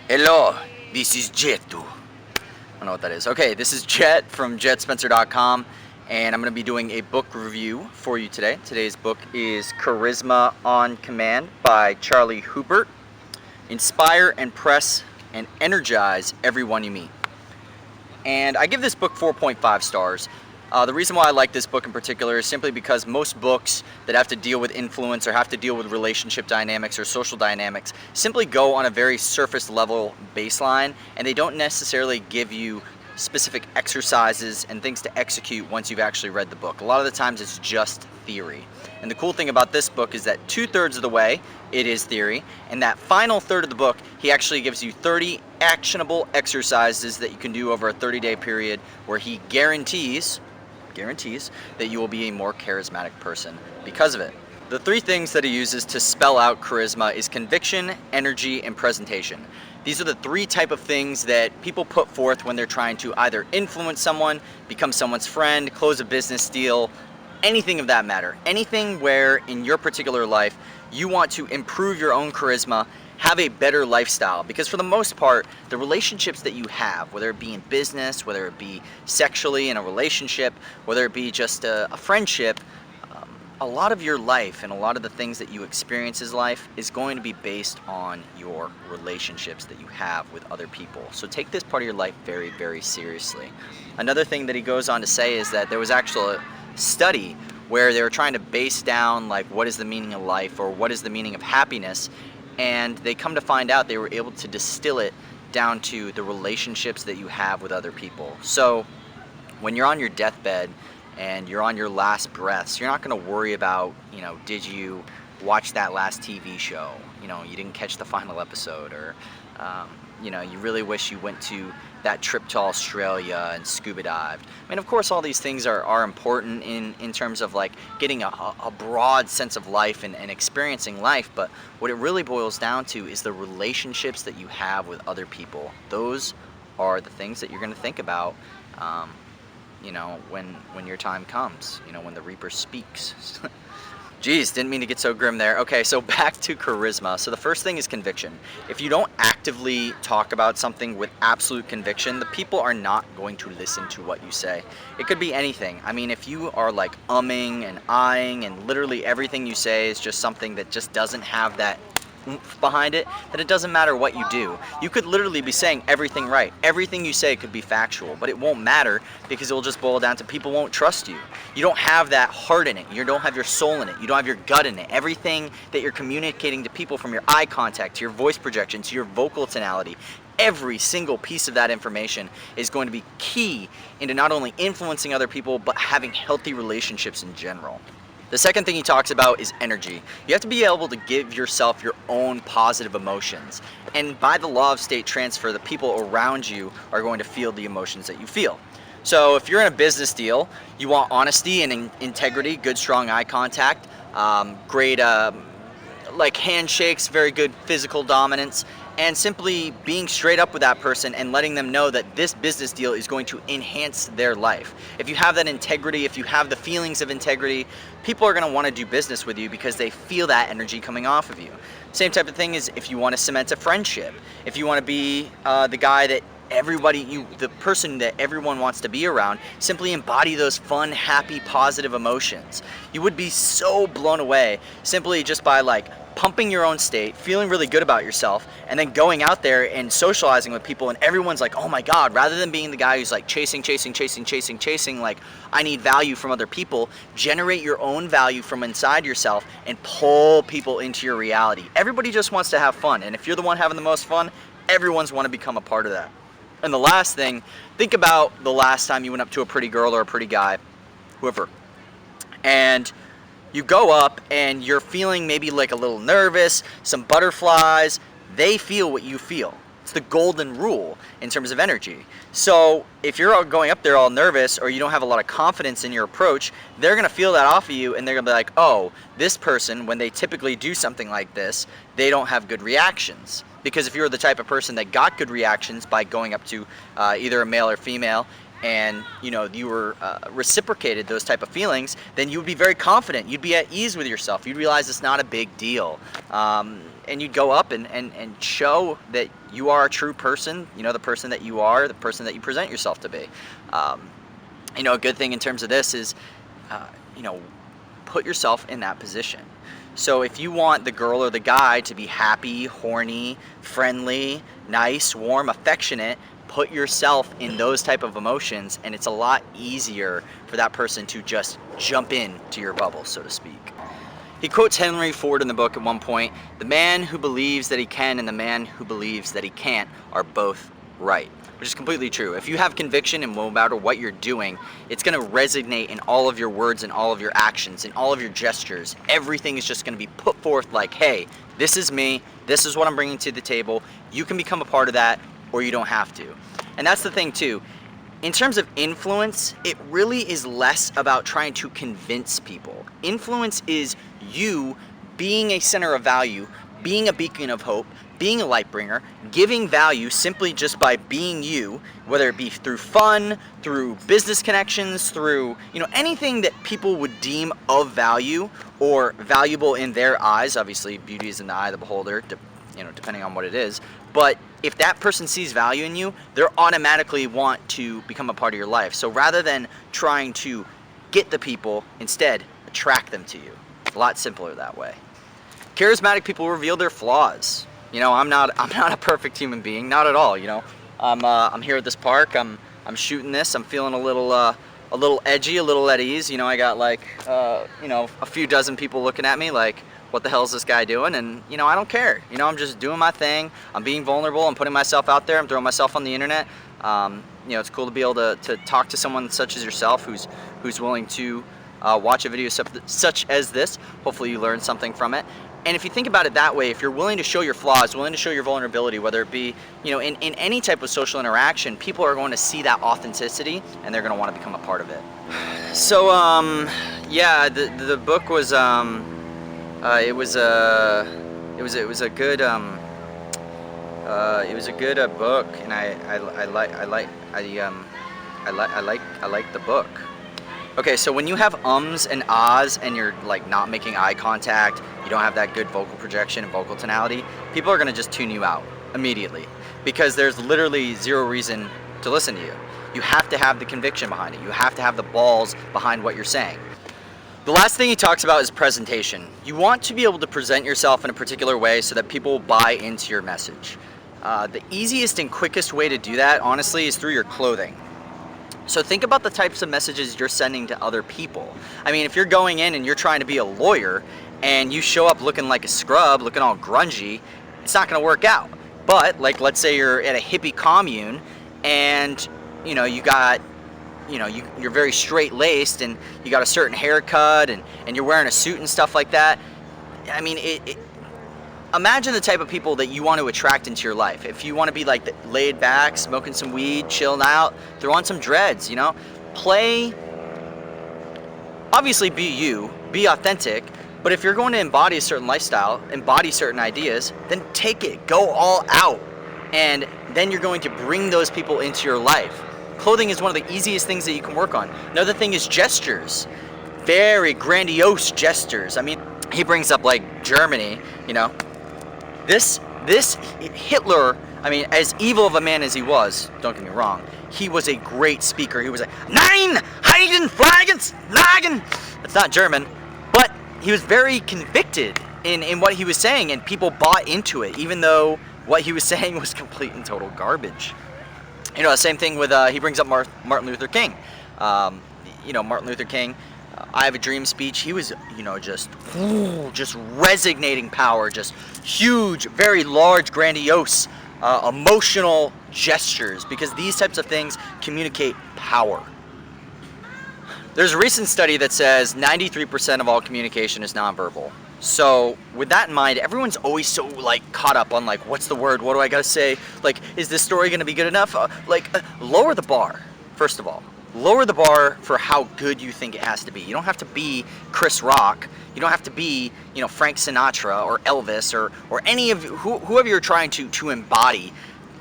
Hello, this is Jecht. I don't know what that is. Okay, this is Jecht from JettSpencer.com, and I'm going to be doing a book review for you today. Today's book is Charisma on Command by Charlie Houpert. Inspire, impress, and energize everyone you meet. And I give this book 4.5 stars. The reason why I like this book in particular is simply because most books that have to deal with influence or have to deal with relationship dynamics or social dynamics simply go on a very surface level baseline, and they don't necessarily give you specific exercises and things to execute once you've actually read the book. A lot of the times it's just theory. And the cool thing about this book is that 2/3 of the way it is theory, and that final third of the book he actually gives you 30 actionable exercises that you can do over a 30-day period where he guarantees that you will be a more charismatic person because of it. The three things that he uses to spell out charisma is conviction, energy, and presentation. These are the three type of things that people put forth when they're trying to either influence someone, become someone's friend, close a business deal, anything of that matter. Anything where in your particular life you want to improve your own charisma, have a better lifestyle, because for the most part the relationships that you have, whether it be in business, whether it be sexually in a relationship, whether it be just a friendship, a lot of your life and a lot of the things that you experience as life is going to be based on your relationships that you have with other people. So take this part of your life very, very seriously. Another thing that he goes on to say is that there was actually a study where they were trying to base down like what is the meaning of life or what is the meaning of happiness, and they come to find out they were able to distill it down to the relationships that you have with other people. So when you're on your deathbed and you're on your last breaths, you're not going to worry about, did you watch that last TV show? You didn't catch the final episode, or you really wish you went to that trip to Australia and scuba dived. I mean, of course, all these things are important in terms of like getting a broad sense of life and experiencing life, but what it really boils down to is the relationships that you have with other people. Those are the things that you're going to think about when your time comes, when the Reaper speaks. Jeez, didn't mean to get so grim there. Okay, so back to charisma. So the first thing is conviction. If you don't actively talk about something with absolute conviction, the people are not going to listen to what you say. It could be anything. I mean, if you are like umming and eyeing and literally everything you say is just something that just doesn't have that oomph behind it, then it doesn't matter what you do. You could literally be saying everything right. Everything you say could be factual, but it won't matter because it will just boil down to people won't trust you. You don't have that heart in it. You don't have your soul in it. You don't have your gut in it. Everything that you're communicating to people, from your eye contact to your voice projection to your vocal tonality, every single piece of that information is going to be key into not only influencing other people, but having healthy relationships in general. The second thing he talks about is energy. You have to be able to give yourself your own positive emotions. And by the law of state transfer, the people around you are going to feel the emotions that you feel. So if you're in a business deal, you want honesty and integrity, good strong eye contact, great like handshakes, very good physical dominance, and simply being straight up with that person and letting them know that this business deal is going to enhance their life. If you have that integrity, if you have the feelings of integrity, people are going to want to do business with you because they feel that energy coming off of you. Same type of thing is if you want to cement a friendship, if you want to be the guy that the person that everyone wants to be around, simply embody those fun, happy, positive emotions. You would be so blown away simply just by like pumping your own state, feeling really good about yourself, and then going out there and socializing with people, and everyone's like, oh my God, rather than being the guy who's like chasing, like I need value from other people, generate your own value from inside yourself and pull people into your reality. Everybody just wants to have fun, and if you're the one having the most fun, everyone's want to become a part of that. And the last thing, think about the last time you went up to a pretty girl or a pretty guy, whoever, and you go up and you're feeling maybe like a little nervous, some butterflies. They feel what you feel. It's the golden rule in terms of energy. So if you're going up there all nervous or you don't have a lot of confidence in your approach, they're going to feel that off of you, and they're going to be like, oh, this person, when they typically do something like this, they don't have good reactions. Because if you're the type of person that got good reactions by going up to either a male or female, and you were reciprocated those type of feelings, then you would be very confident. You'd be at ease with yourself. You'd realize it's not a big deal. and you'd go up and show that you are a true person, you know, the person that you are, the person that you present yourself to be. You know, a good thing in terms of this is, you know, put yourself in that position. So if you want the girl or the guy to be happy, horny, friendly, nice, warm, affectionate, put yourself in those type of emotions, and it's a lot easier for that person to just jump in to your bubble, so to speak. He quotes Henry Ford in the book at one point, "The man who believes that he can and the man who believes that he can't are both right," which is completely true. If you have conviction in no matter what you're doing, it's going to resonate in all of your words and all of your actions and all of your gestures. Everything is just going to be put forth like, hey, this is me, this is what I'm bringing to the table. You can become a part of that, or you don't have to. And that's the thing too. In terms of influence, it really is less about trying to convince people. Influence is you being a center of value, being a beacon of hope, being a light bringer, giving value simply just by being you, whether it be through fun, through business connections, through, you know, anything that people would deem of value or valuable in their eyes. Obviously, beauty is in the eye of the beholder, you know, depending on what it is. But if that person sees value in you, they'll automatically want to become a part of your life. So rather than trying to get the people, instead attract them to you. A lot simpler that way. Charismatic people reveal their flaws. You know, I'm not a perfect human being, not at all. You know, I'm here at this park. I'm shooting this. I'm feeling a little edgy, a little at ease. You know, I got like you know, a few dozen people looking at me like, what the hell is this guy doing? And you know, I don't care. You know, I'm just doing my thing. I'm being vulnerable. I'm putting myself out there. I'm throwing myself on the internet. You know, it's cool to be able to talk to someone such as yourself who's willing to watch a video such as this. Hopefully you learn something from it. And if you think about it that way, if you're willing to show your flaws, willing to show your vulnerability, whether it be, you know, in any type of social interaction, people are going to see that authenticity and they're going to want to become a part of it. So, yeah, the book was, it was a good book, and I like the book. Okay, so when you have ums and ahs and you're like not making eye contact, you don't have that good vocal projection and vocal tonality, people are going to just tune you out immediately because there's literally zero reason to listen to you. You have to have the conviction behind it. You have to have the balls behind what you're saying. The last thing he talks about is presentation. You want to be able to present yourself in a particular way so that people will buy into your message. The easiest and quickest way to do that, honestly, is through your clothing. So think about the types of messages you're sending to other people. I mean, if you're going in and you're trying to be a lawyer and you show up looking like a scrub, looking all grungy, it's not going to work out. But like, let's say you're at a hippie commune and, you know, you got, you know, you're very straight-laced and you got a certain haircut and you're wearing a suit and stuff like that. I mean, imagine the type of people that you want to attract into your life. If you want to be like laid back, smoking some weed, chilling out, throw on some dreads, you know, obviously be you, be authentic, but if you're going to embody a certain lifestyle, embody certain ideas, then take it, go all out, and then you're going to bring those people into your life. Clothing is one of the easiest things that you can work on. Another thing is gestures. Very grandiose gestures. I mean, he brings up like Germany, you know. This Hitler, I mean, as evil of a man as he was, don't get me wrong, he was a great speaker. He was like, Nein, Heiden, Flaggens, Nagen. That's not German, but he was very convicted in what he was saying, and people bought into it, even though what he was saying was complete and total garbage. You know, the same thing with, he brings up Martin Luther King. You know, Martin Luther King, I Have a Dream speech, he was, you know, just resonating power, just huge, very large, grandiose, emotional gestures, because these types of things communicate power. There's a recent study that says 93% of all communication is nonverbal. So with that in mind, everyone's always so like caught up on like, what's the word? What do I gotta say? Like, is this story gonna be good enough? Lower the bar, first of all. Lower the bar for how good you think it has to be. You don't have to be Chris Rock. You don't have to be, you know, Frank Sinatra or Elvis or any of whoever you're trying to embody.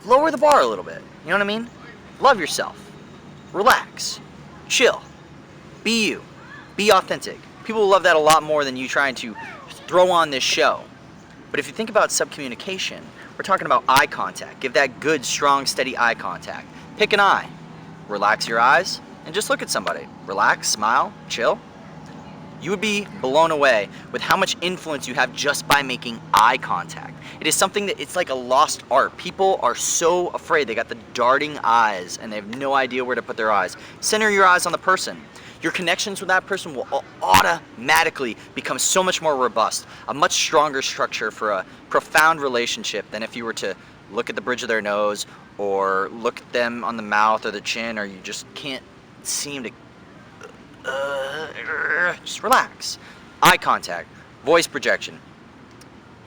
Lower the bar a little bit. You know what I mean? Love yourself. Relax. Chill. Be you. Be authentic. People will love that a lot more than you trying to throw on this show. But if you think about subcommunication, we're talking about eye contact. Give that good, strong, steady eye contact. Pick an eye. Relax your eyes and just look at somebody. Relax, smile, chill. You would be blown away with how much influence you have just by making eye contact. It is something that it's like a lost art. People are so afraid. They got the darting eyes and they have no idea where to put their eyes. Center your eyes on the person. Your connections with that person will automatically become so much more robust, a much stronger structure for a profound relationship than if you were to look at the bridge of their nose or look at them on the mouth or the chin, or you just can't seem to just relax. Eye contact, voice projection.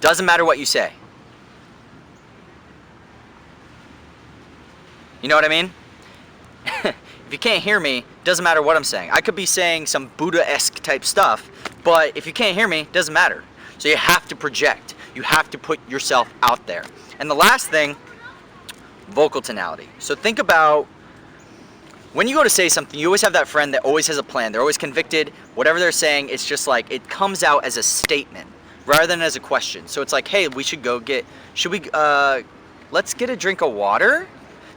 Doesn't matter what you say. You know what I mean? If you can't hear me, doesn't matter what I'm saying. I could be saying some Buddha-esque type stuff, but if you can't hear me, doesn't matter. So you have to project. You have to put yourself out there. And the last thing, vocal tonality. So think about when you go to say something, you always have that friend that always has a plan. They're always convicted. Whatever they're saying, it's just like it comes out as a statement rather than as a question. So it's like, hey, we should go get, let's get a drink of water?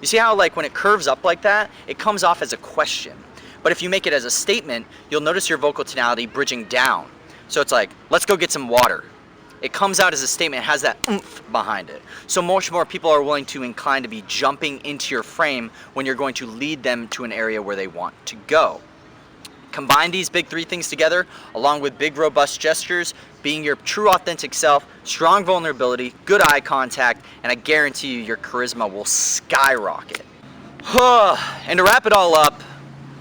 You see how like when it curves up like that, it comes off as a question. But if you make it as a statement, you'll notice your vocal tonality bridging down. So it's like, let's go get some water. It comes out as a statement, it has that oomph behind it. So much more people are willing to incline to be jumping into your frame when you're going to lead them to an area where they want to go. Combine these big three things together, along with big robust gestures, being your true authentic self, strong vulnerability, good eye contact, and I guarantee you your charisma will skyrocket. And to wrap it all up,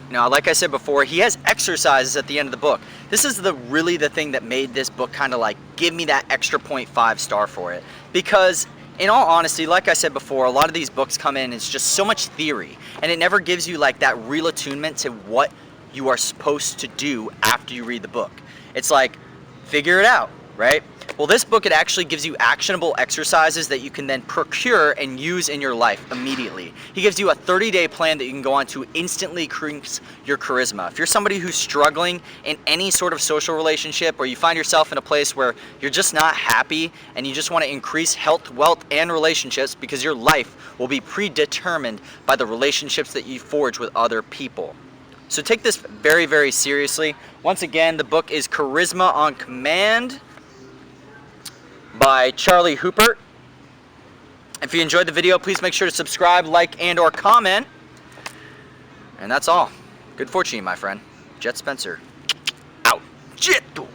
you know, like I said before, he has exercises at the end of the book. This is really the thing that made this book kind of like give me that extra 0.5 star for it. Because in all honesty, like I said before, a lot of these books come in, it's just so much theory. And it never gives you like that real attunement to what you are supposed to do after you read the book. It's like, figure it out, right? Well, this book, it actually gives you actionable exercises that you can then procure and use in your life immediately. He gives you a 30-day plan that you can go on to instantly increase your charisma. If you're somebody who's struggling in any sort of social relationship, or you find yourself in a place where you're just not happy and you just want to increase health, wealth, and relationships because your life will be predetermined by the relationships that you forge with other people. So take this very, very seriously. Once again, the book is Charisma on Command by Charlie Houpert. If you enjoyed the video, please make sure to subscribe, like, and or comment. And that's all. Good fortune, my friend. Jecht Spencer. Out. Jecht.